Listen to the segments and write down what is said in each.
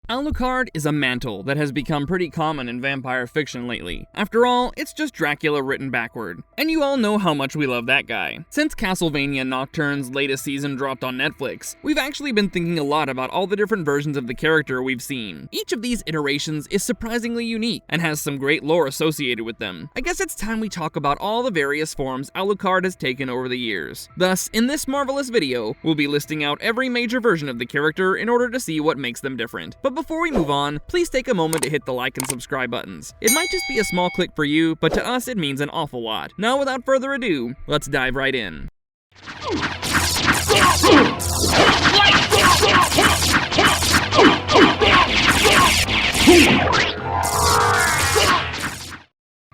Alucard is a mantle that has become pretty common in vampire fiction lately. After all, it's just Dracula written backward. And you all know how much we love that guy. Since Castlevania Nocturne's latest season dropped on Netflix, we've actually been thinking a lot about all the different versions of the character we've seen. Each of these iterations is surprisingly unique and has some great lore associated with them. I guess it's time we talk about all the various forms Alucard has taken over the years. Thus, in this marvelous video, we'll be listing out every major version of the character in order to see what makes them different. But before we move on, please take a moment to hit the like and subscribe buttons. It might just be a small click for you, but to us it means an awful lot. Now without further ado, let's dive right in.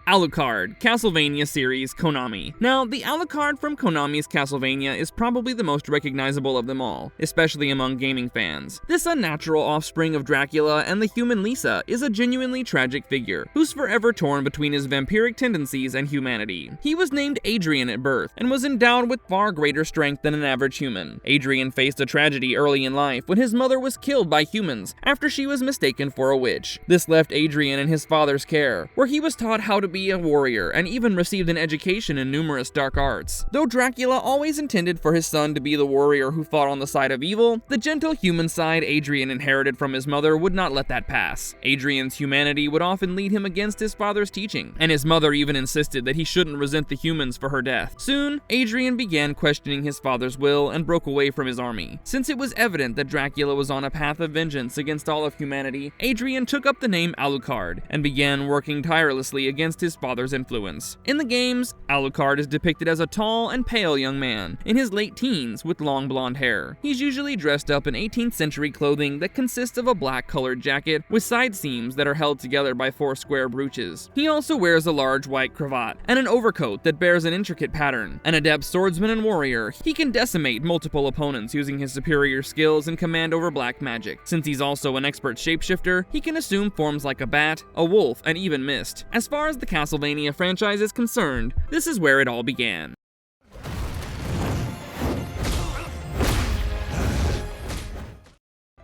Alucard, Castlevania series, Konami. Now, the Alucard from Konami's Castlevania is probably the most recognizable of them all, especially among gaming fans. This unnatural offspring of Dracula and the human Lisa is a genuinely tragic figure, who's forever torn between his vampiric tendencies and humanity. He was named Adrian at birth, and was endowed with far greater strength than an average human. Adrian faced a tragedy early in life when his mother was killed by humans after she was mistaken for a witch. This left Adrian in his father's care, where he was taught how to be a warrior and even received an education in numerous dark arts. Though Dracula always intended for his son to be the warrior who fought on the side of evil, the gentle human side Adrian inherited from his mother would not let that pass. Adrian's humanity would often lead him against his father's teaching, and his mother even insisted that he shouldn't resent the humans for her death. Soon, Adrian began questioning his father's will and broke away from his army. Since it was evident that Dracula was on a path of vengeance against all of humanity, Adrian took up the name Alucard and began working tirelessly against his father's influence. In the games, Alucard is depicted as a tall and pale young man, in his late teens with long blonde hair. He's usually dressed up in 18th century clothing that consists of a black colored jacket with side seams that are held together by 4 square brooches. He also wears a large white cravat and an overcoat that bears an intricate pattern. An adept swordsman and warrior, he can decimate multiple opponents using his superior skills and command over black magic. Since he's also an expert shapeshifter, he can assume forms like a bat, a wolf, and even mist. As far as the Castlevania franchise is concerned, this is where it all began.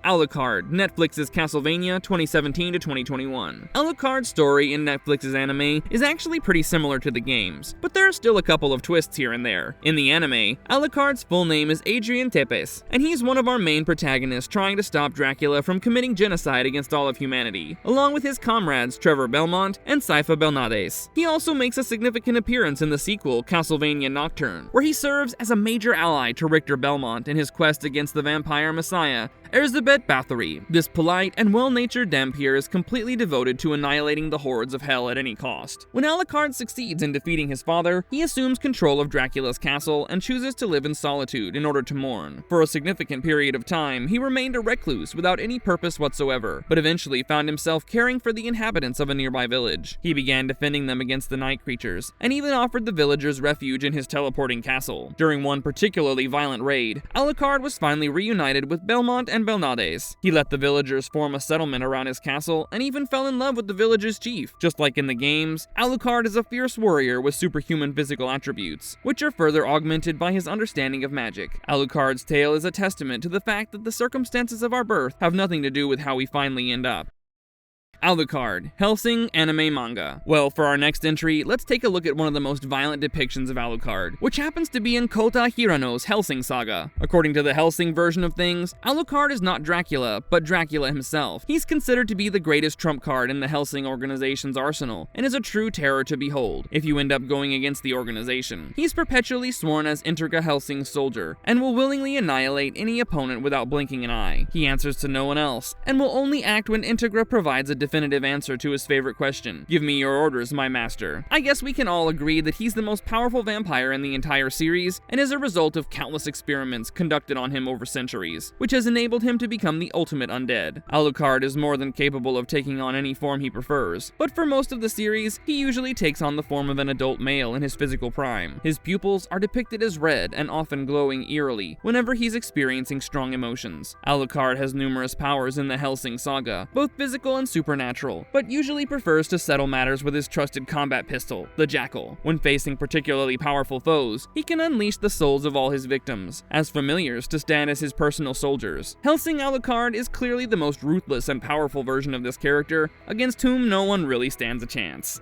Alucard, Netflix's Castlevania 2017 to 2021. Alucard's story in Netflix's anime is actually pretty similar to the games, but there are still a couple of twists here and there. In the anime, Alucard's full name is Adrian Tepes, and he's one of our main protagonists trying to stop Dracula from committing genocide against all of humanity, along with his comrades Trevor Belmont and Sypha Belnades. He also makes a significant appearance in the sequel, Castlevania Nocturne, where he serves as a major ally to Richter Belmont in his quest against the vampire messiah, Erzsébet Bathory. This polite and well-natured dhampir is completely devoted to annihilating the hordes of hell at any cost. When Alucard succeeds in defeating his father, he assumes control of Dracula's castle and chooses to live in solitude in order to mourn. For a significant period of time, he remained a recluse without any purpose whatsoever, but eventually found himself caring for the inhabitants of a nearby village. He began defending them against the night creatures, and even offered the villagers refuge in his teleporting castle. During one particularly violent raid, Alucard was finally reunited with Belmont and Belnades. He let the villagers form a settlement around his castle and even fell in love with the village's chief. Just like in the games, Alucard is a fierce warrior with superhuman physical attributes, which are further augmented by his understanding of magic. Alucard's tale is a testament to the fact that the circumstances of our birth have nothing to do with how we finally end up. Alucard, Hellsing anime manga. Well, for our next entry, let's take a look at one of the most violent depictions of Alucard, which happens to be in Kota Hirano's Hellsing saga. According to the Hellsing version of things, Alucard is not Dracula, but Dracula himself. He's considered to be the greatest trump card in the Hellsing Organization's arsenal, and is a true terror to behold if you end up going against the organization. He's perpetually sworn as Integra Hellsing's soldier, and will willingly annihilate any opponent without blinking an eye. He answers to no one else, and will only act when Integra provides a definitive answer to his favorite question. Give me your orders, my master. I guess we can all agree that he's the most powerful vampire in the entire series, and is a result of countless experiments conducted on him over centuries, which has enabled him to become the ultimate undead. Alucard is more than capable of taking on any form he prefers, but for most of the series, he usually takes on the form of an adult male in his physical prime. His pupils are depicted as red and often glowing eerily whenever he's experiencing strong emotions. Alucard has numerous powers in the Hellsing saga, both physical and supernatural, supernatural, but usually prefers to settle matters with his trusted combat pistol, the Jackal. When facing particularly powerful foes, he can unleash the souls of all his victims, as familiars to stand as his personal soldiers. Hellsing Alucard is clearly the most ruthless and powerful version of this character, against whom no one really stands a chance.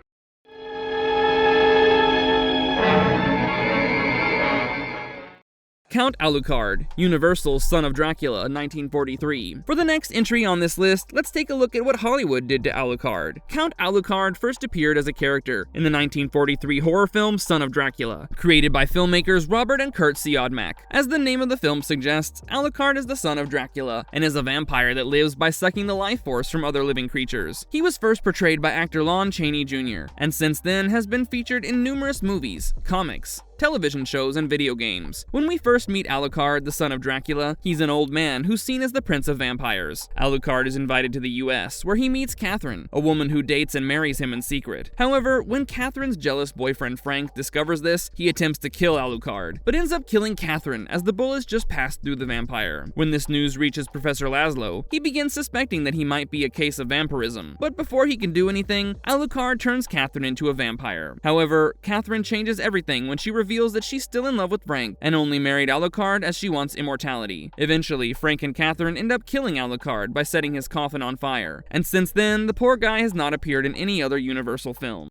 Count Alucard, Universal's son of Dracula, 1943. For the next entry on this list, let's take a look at what Hollywood did to Alucard. Count Alucard first appeared as a character in the 1943 horror film Son of Dracula, created by filmmakers Robert and Kurt Siodmak. As the name of the film suggests, Alucard is the son of Dracula, and is a vampire that lives by sucking the life force from other living creatures. He was first portrayed by actor Lon Chaney Jr., and since then has been featured in numerous movies, comics, television shows, and video games. When we first meet Alucard, the son of Dracula, he's an old man who's seen as the prince of vampires. Alucard is invited to the US, where he meets Catherine, a woman who dates and marries him in secret. However, when Catherine's jealous boyfriend Frank discovers this, he attempts to kill Alucard, but ends up killing Catherine as the bullets just passed through the vampire. When this news reaches Professor Laszlo, he begins suspecting that he might be a case of vampirism, but before he can do anything, Alucard turns Catherine into a vampire. However, Catherine changes everything when she reveals that she's still in love with Frank and only married Alucard as she wants immortality. Eventually, Frank and Catherine end up killing Alucard by setting his coffin on fire, and since then, the poor guy has not appeared in any other Universal film.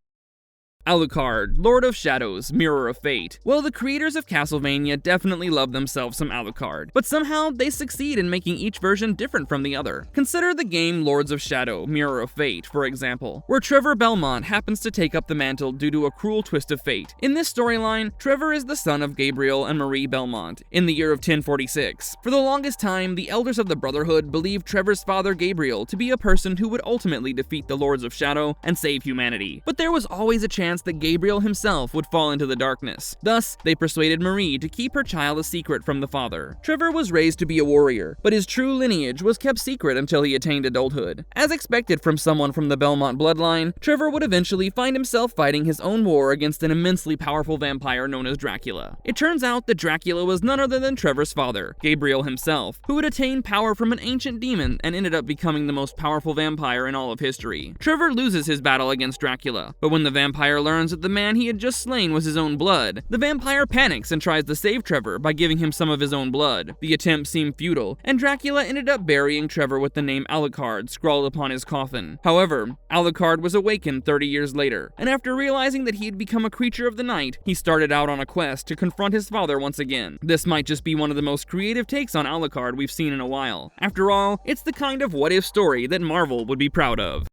Alucard, Lord of Shadows, Mirror of Fate. Well, the creators of Castlevania definitely love themselves some Alucard, but somehow they succeed in making each version different from the other. Consider the game Lords of Shadow, Mirror of Fate, for example, where Trevor Belmont happens to take up the mantle due to a cruel twist of fate. In this storyline, Trevor is the son of Gabriel and Marie Belmont, in the year of 1046. For the longest time, the elders of the Brotherhood believed Trevor's father Gabriel to be a person who would ultimately defeat the Lords of Shadow and save humanity, but there was always a chance that Gabriel himself would fall into the darkness. Thus, they persuaded Marie to keep her child a secret from the father. Trevor was raised to be a warrior, but his true lineage was kept secret until he attained adulthood. As expected from someone from the Belmont bloodline, Trevor would eventually find himself fighting his own war against an immensely powerful vampire known as Dracula. It turns out that Dracula was none other than Trevor's father, Gabriel himself, who had attained power from an ancient demon and ended up becoming the most powerful vampire in all of history. Trevor loses his battle against Dracula, but when the vampire learns that the man he had just slain was his own blood, the vampire panics and tries to save Trevor by giving him some of his own blood. The attempt seemed futile, and Dracula ended up burying Trevor with the name Alucard scrawled upon his coffin. However, Alucard was awakened 30 years later, and after realizing that he had become a creature of the night, he started out on a quest to confront his father once again. This might just be one of the most creative takes on Alucard we've seen in a while. After all, it's the kind of what-if story that Marvel would be proud of.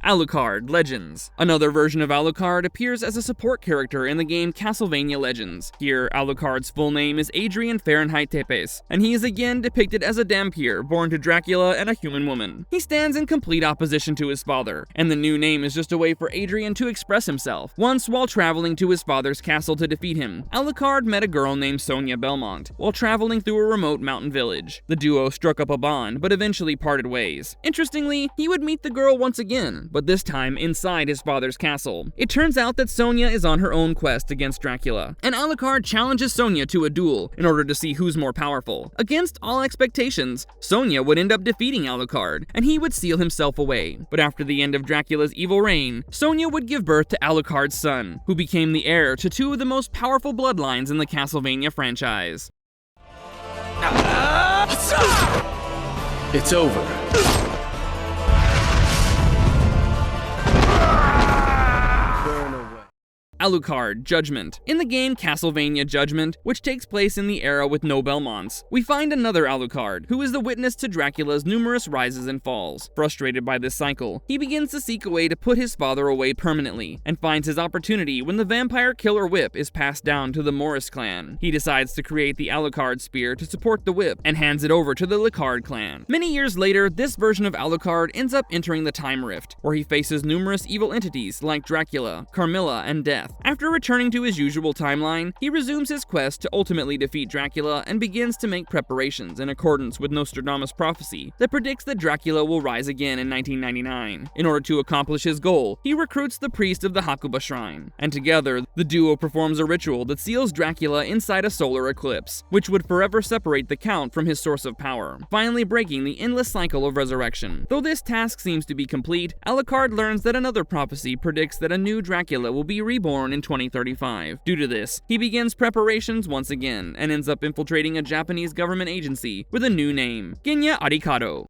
Alucard Legends. Another version of Alucard appears as a support character in the game Castlevania Legends. Here, Alucard's full name is Adrian Fahrenheit Tepes, and he is again depicted as a dhampir born to Dracula and a human woman. He stands in complete opposition to his father, and the new name is just a way for Adrian to express himself. Once, while traveling to his father's castle to defeat him, Alucard met a girl named Sonia Belmont while traveling through a remote mountain village. The duo struck up a bond, but eventually parted ways. Interestingly, he would meet the girl once again, but this time inside his father's castle. It turns out that Sonia is on her own quest against Dracula, and Alucard challenges Sonia to a duel in order to see who's more powerful. Against all expectations, Sonia would end up defeating Alucard, and he would seal himself away. But after the end of Dracula's evil reign, Sonia would give birth to Alucard's son, who became the heir to two of the most powerful bloodlines in the Castlevania franchise. It's over. Alucard Judgment. In the game Castlevania Judgment, which takes place in the era with no Belmonts, we find another Alucard, who is the witness to Dracula's numerous rises and falls. Frustrated by this cycle, he begins to seek a way to put his father away permanently, and finds his opportunity when the vampire killer whip is passed down to the Morris clan. He decides to create the Alucard spear to support the whip, and hands it over to the Alucard clan. Many years later, this version of Alucard ends up entering the Time Rift, where he faces numerous evil entities like Dracula, Carmilla, and Death. death. After returning to his usual timeline, he resumes his quest to ultimately defeat Dracula and begins to make preparations in accordance with Nostradamus' prophecy that predicts that Dracula will rise again in 1999. In order to accomplish his goal, he recruits the priest of the Hakuba Shrine, and together, the duo performs a ritual that seals Dracula inside a solar eclipse, which would forever separate the Count from his source of power, finally breaking the endless cycle of resurrection. Though this task seems to be complete, Alucard learns that another prophecy predicts that a new Dracula will be reborn in 2035. Due to this, he begins preparations once again, and ends up infiltrating a Japanese government agency with a new name, Genya Arikado.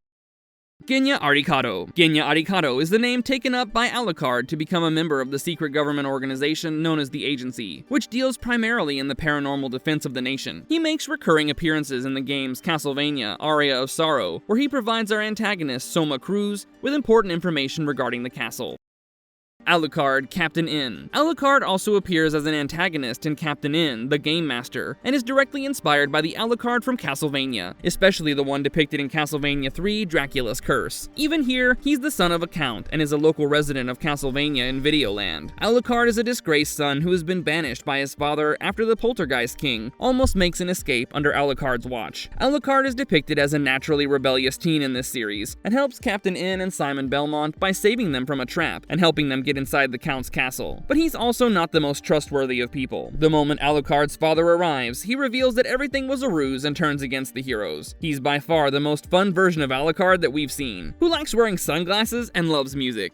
Genya Arikado. Genya Arikado is the name taken up by Alucard to become a member of the secret government organization known as the Agency, which deals primarily in the paranormal defense of the nation. He makes recurring appearances in the games Castlevania Aria of Sorrow, where he provides our antagonist Soma Cruz with important information regarding the castle. Alucard, Captain N. Alucard also appears as an antagonist in Captain N, the Game Master, and is directly inspired by the Alucard from Castlevania, especially the one depicted in Castlevania 3, Dracula's Curse. Even here, he's the son of a count, and is a local resident of Castlevania in Videoland. Alucard is a disgraced son who has been banished by his father after the Poltergeist King almost makes an escape under Alucard's watch. Alucard is depicted as a naturally rebellious teen in this series, and helps Captain N and Simon Belmont by saving them from a trap, and helping them get inside the Count's castle. But he's also not the most trustworthy of people. The moment Alucard's father arrives, he reveals that everything was a ruse and turns against the heroes. He's by far the most fun version of Alucard that we've seen, who likes wearing sunglasses and loves music.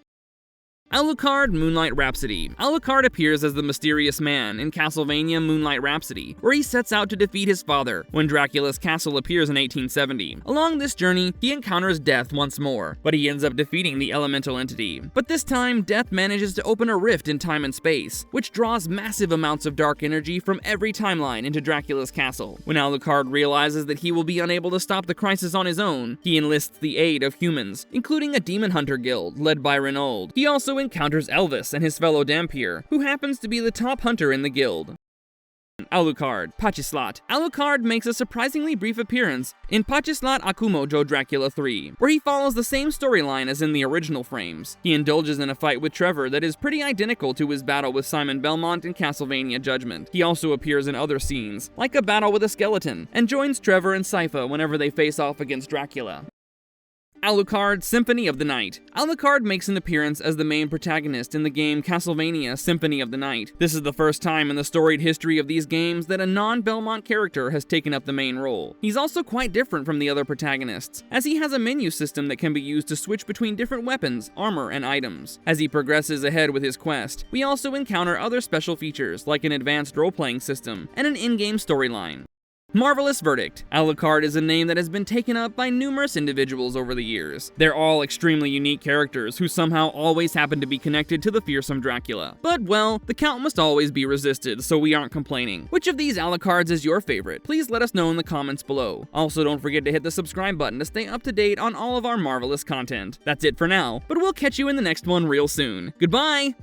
Alucard, Moonlight Rhapsody. Alucard appears as the mysterious man in Castlevania Moonlight Rhapsody, where he sets out to defeat his father when Dracula's castle appears in 1870. Along this journey, he encounters Death once more, but he ends up defeating the elemental entity. But this time, Death manages to open a rift in time and space, which draws massive amounts of dark energy from every timeline into Dracula's castle. When Alucard realizes that he will be unable to stop the crisis on his own, he enlists the aid of humans, including a demon hunter guild led by Renauld. He also encounters Elvis and his fellow dhampir, who happens to be the top hunter in the guild. Alucard, Pachislot. Alucard makes a surprisingly brief appearance in Pachislot Akumojo Dracula 3, where he follows the same storyline as in the original frames. He indulges in a fight with Trevor that is pretty identical to his battle with Simon Belmont in Castlevania Judgment. He also appears in other scenes, like a battle with a skeleton, and joins Trevor and Sypha whenever they face off against Dracula. Alucard, Symphony of the Night. Alucard makes an appearance as the main protagonist in the game Castlevania Symphony of the Night. This is the first time in the storied history of these games that a non-Belmont character has taken up the main role. He's also quite different from the other protagonists, as he has a menu system that can be used to switch between different weapons, armor, and items. As he progresses ahead with his quest, we also encounter other special features like an advanced role-playing system and an in-game storyline. Marvelous Verdict. Alucard is a name that has been taken up by numerous individuals over the years. They're all extremely unique characters who somehow always happen to be connected to the fearsome Dracula. But, well, the Count must always be resisted, so we aren't complaining. Which of these Alucards is your favorite? Please let us know in the comments below. Also, don't forget to hit the subscribe button to stay up to date on all of our marvelous content. That's it for now, but we'll catch you in the next one real soon. Goodbye!